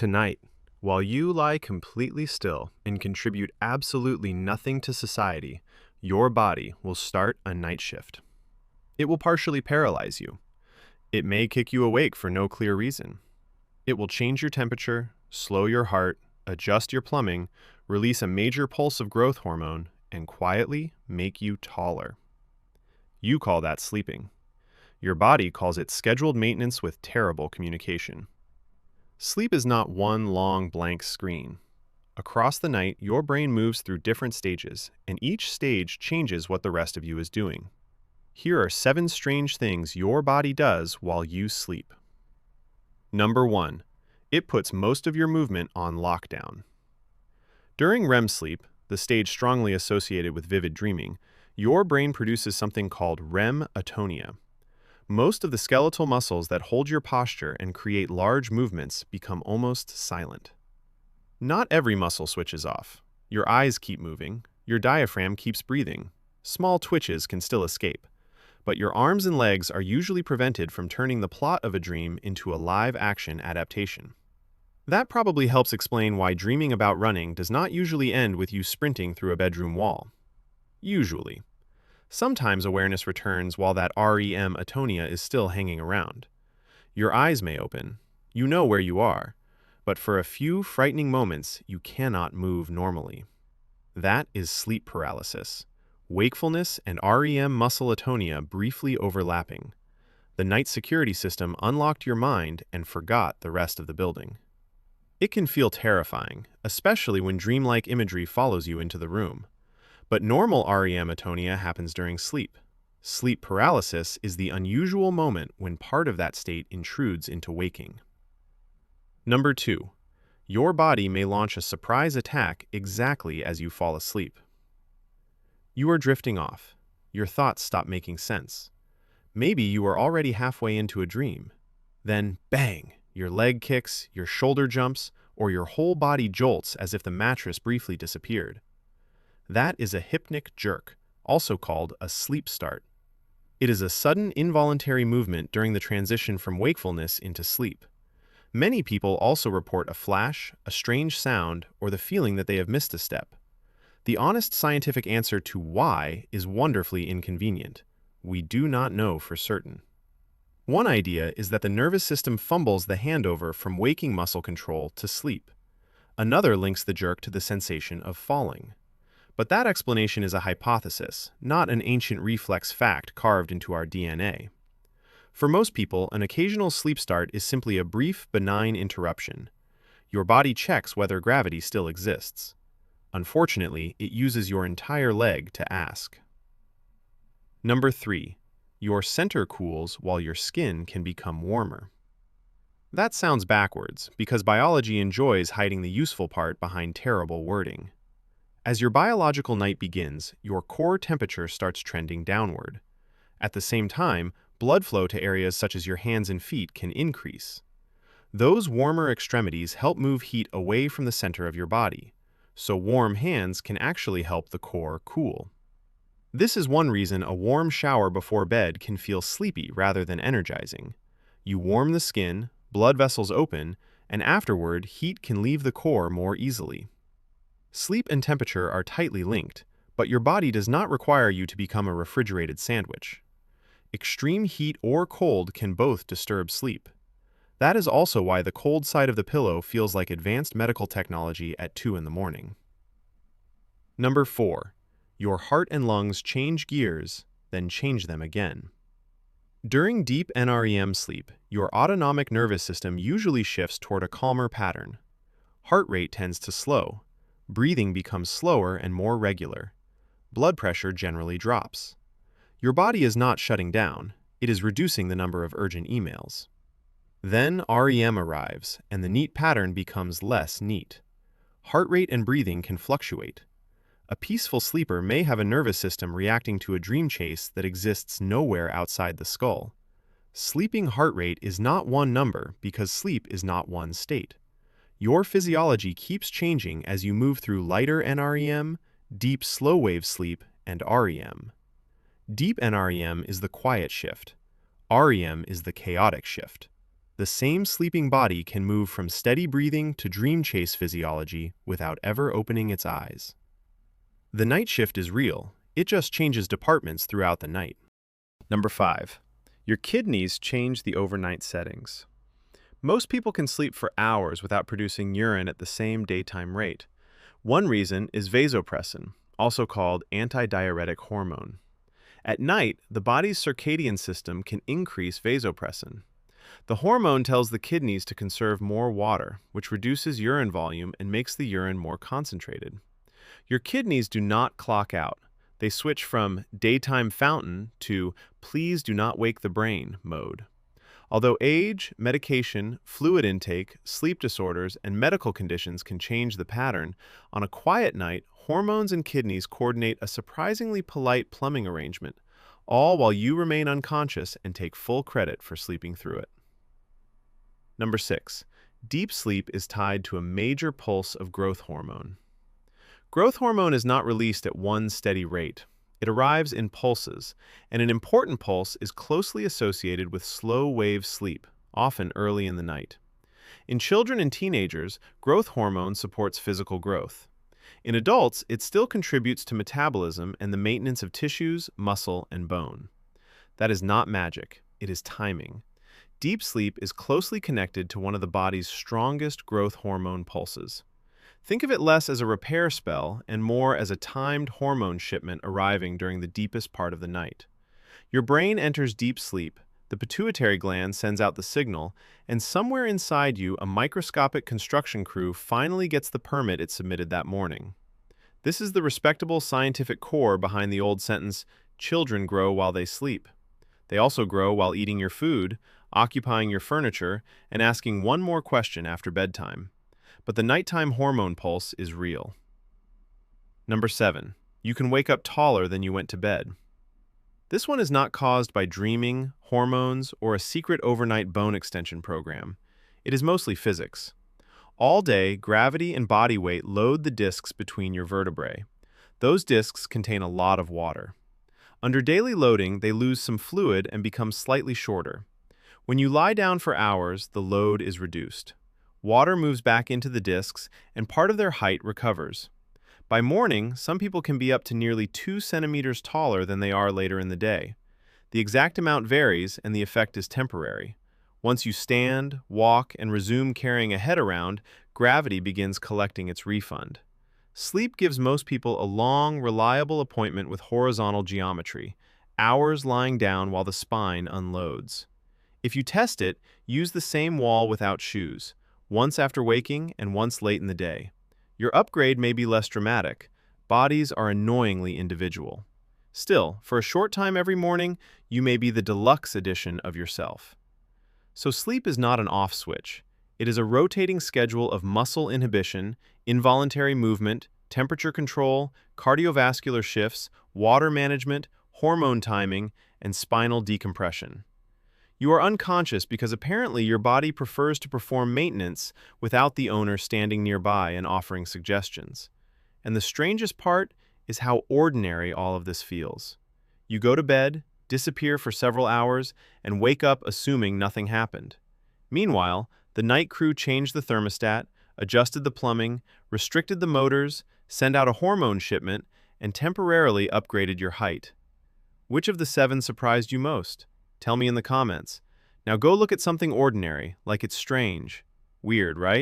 Tonight, while you lie completely still and contribute absolutely nothing to society, your body will start a night shift. It will partially paralyze you. It may kick you awake for no clear reason. It will change your temperature, slow your heart, adjust your plumbing, release a major pulse of growth hormone, and quietly make you taller. You call that sleeping. Your body calls it scheduled maintenance with terrible communication. Sleep is not one long blank screen. Across the night, your brain moves through different stages, and each stage changes what the rest of you is doing. Here are 7 strange things your body does while you sleep. Number 1. It puts most of your movement on lockdown. During REM sleep, the stage strongly associated with vivid dreaming, your brain produces something called REM atonia. Most of the skeletal muscles that hold your posture and create large movements become almost silent. Not every muscle switches off. Your eyes keep moving, your diaphragm keeps breathing. Small twitches can still escape, but your arms and legs are usually prevented from turning the plot of a dream into a live-action adaptation. That probably helps explain why dreaming about running does not usually end with you sprinting through a bedroom wall. Usually. Sometimes awareness returns while that REM atonia is still hanging around. Your eyes may open, you know where you are, but for a few frightening moments you cannot move normally. That is sleep paralysis. Wakefulness and REM muscle atonia briefly overlapping. The night security system unlocked your mind and forgot the rest of the building. It can feel terrifying, especially when dreamlike imagery follows you into the room. But normal REM atonia happens during sleep. Sleep paralysis is the unusual moment when part of that state intrudes into waking. Number 2. Your body may launch a surprise attack exactly as you fall asleep. You are drifting off. Your thoughts stop making sense. Maybe you are already halfway into a dream. Then, bang! Your leg kicks, your shoulder jumps, or your whole body jolts as if the mattress briefly disappeared. That is a hypnic jerk, also called a sleep start. It is a sudden involuntary movement during the transition from wakefulness into sleep. Many people also report a flash, a strange sound, or the feeling that they have missed a step. The honest scientific answer to why is wonderfully inconvenient. We do not know for certain. One idea is that the nervous system fumbles the handover from waking muscle control to sleep. Another links the jerk to the sensation of falling. But that explanation is a hypothesis, not an ancient reflex fact carved into our DNA. For most people, an occasional sleep start is simply a brief, benign interruption. Your body checks whether gravity still exists. Unfortunately, it uses your entire leg to ask. Number 3. Your center cools while your skin can become warmer. That sounds backwards, because biology enjoys hiding the useful part behind terrible wording. As your biological night begins, your core temperature starts trending downward. At the same time, blood flow to areas such as your hands and feet can increase. Those warmer extremities help move heat away from the center of your body, so warm hands can actually help the core cool. This is one reason a warm shower before bed can feel sleepy rather than energizing. You warm the skin, blood vessels open, and afterward, heat can leave the core more easily. Sleep and temperature are tightly linked, but your body does not require you to become a refrigerated sandwich. Extreme heat or cold can both disturb sleep. That is also why the cold side of the pillow feels like advanced medical technology at 2 in the morning. Number 4. Your heart and lungs change gears, then change them again. During deep NREM sleep, your autonomic nervous system usually shifts toward a calmer pattern. Heart rate tends to slow. Breathing becomes slower and more regular. Blood pressure generally drops. Your body is not shutting down, it is reducing the number of urgent emails. Then REM arrives, and the neat pattern becomes less neat. Heart rate and breathing can fluctuate. A peaceful sleeper may have a nervous system reacting to a dream chase that exists nowhere outside the skull. Sleeping heart rate is not one number because sleep is not one state. Your physiology keeps changing as you move through lighter NREM, deep slow-wave sleep, and REM. Deep NREM is the quiet shift. REM is the chaotic shift. the same sleeping body can move from steady breathing to dream chase physiology without ever opening its eyes. The night shift is real, it just changes departments throughout the night. Number 5. Your kidneys change the overnight settings. Most people can sleep for hours without producing urine at the same daytime rate. One reason is vasopressin, also called antidiuretic hormone. At night, the body's circadian system can increase vasopressin. The hormone tells the kidneys to conserve more water, which reduces urine volume and makes the urine more concentrated. Your kidneys do not clock out. They switch from daytime fountain to please do not wake the brain mode. Although age, medication, fluid intake, sleep disorders, and medical conditions can change the pattern, on a quiet night, hormones and kidneys coordinate a surprisingly polite plumbing arrangement, all while you remain unconscious and take full credit for sleeping through it. Number 6. Deep sleep is tied to a major pulse of growth hormone. Growth hormone is not released at one steady rate. It arrives in pulses, and an important pulse is closely associated with slow-wave sleep, often early in the night. In children and teenagers, growth hormone supports physical growth. In adults, it still contributes to metabolism and the maintenance of tissues, muscle, and bone. That is not magic, it is timing. Deep sleep is closely connected to one of the body's strongest growth hormone pulses. Think of it less as a repair spell and more as a timed hormone shipment arriving during the deepest part of the night. Your brain enters deep sleep, the pituitary gland sends out the signal, and somewhere inside you, a microscopic construction crew finally gets the permit it submitted that morning. This is the respectable scientific core behind the old sentence, "Children grow while they sleep." They also grow while eating your food, occupying your furniture, and asking one more question after bedtime. But the nighttime hormone pulse is real. Number 7. You can wake up taller than you went to bed. This one is not caused by dreaming, hormones, or a secret overnight bone extension program. It is mostly physics. All day, gravity and body weight load the discs between your vertebrae. Those discs contain a lot of water. Under daily loading, they lose some fluid and become slightly shorter. When you lie down for hours, the load is reduced. Water moves back into the discs, and part of their height recovers. By morning, some people can be up to nearly 2 centimeters taller than they are later in the day. The exact amount varies, and the effect is temporary. Once you stand, walk, and resume carrying a head around, gravity begins collecting its refund. Sleep gives most people a long, reliable appointment with horizontal geometry, hours lying down while the spine unloads. If you test it, use the same wall without shoes, once after waking and once late in the day. Your upgrade may be less dramatic. Bodies are annoyingly individual. Still, for a short time every morning, you may be the deluxe edition of yourself. So sleep is not an off switch. It is a rotating schedule of muscle inhibition, involuntary movement, temperature control, cardiovascular shifts, water management, hormone timing, and spinal decompression. You are unconscious because apparently your body prefers to perform maintenance without the owner standing nearby and offering suggestions. And the strangest part is how ordinary all of this feels. You go to bed, disappear for several hours, and wake up assuming nothing happened. Meanwhile, the night crew changed the thermostat, adjusted the plumbing, restricted the motors, sent out a hormone shipment, and temporarily upgraded your height. Which of the 7 surprised you most? Tell me in the comments. Now go look at something ordinary, like it's strange. Weird, right?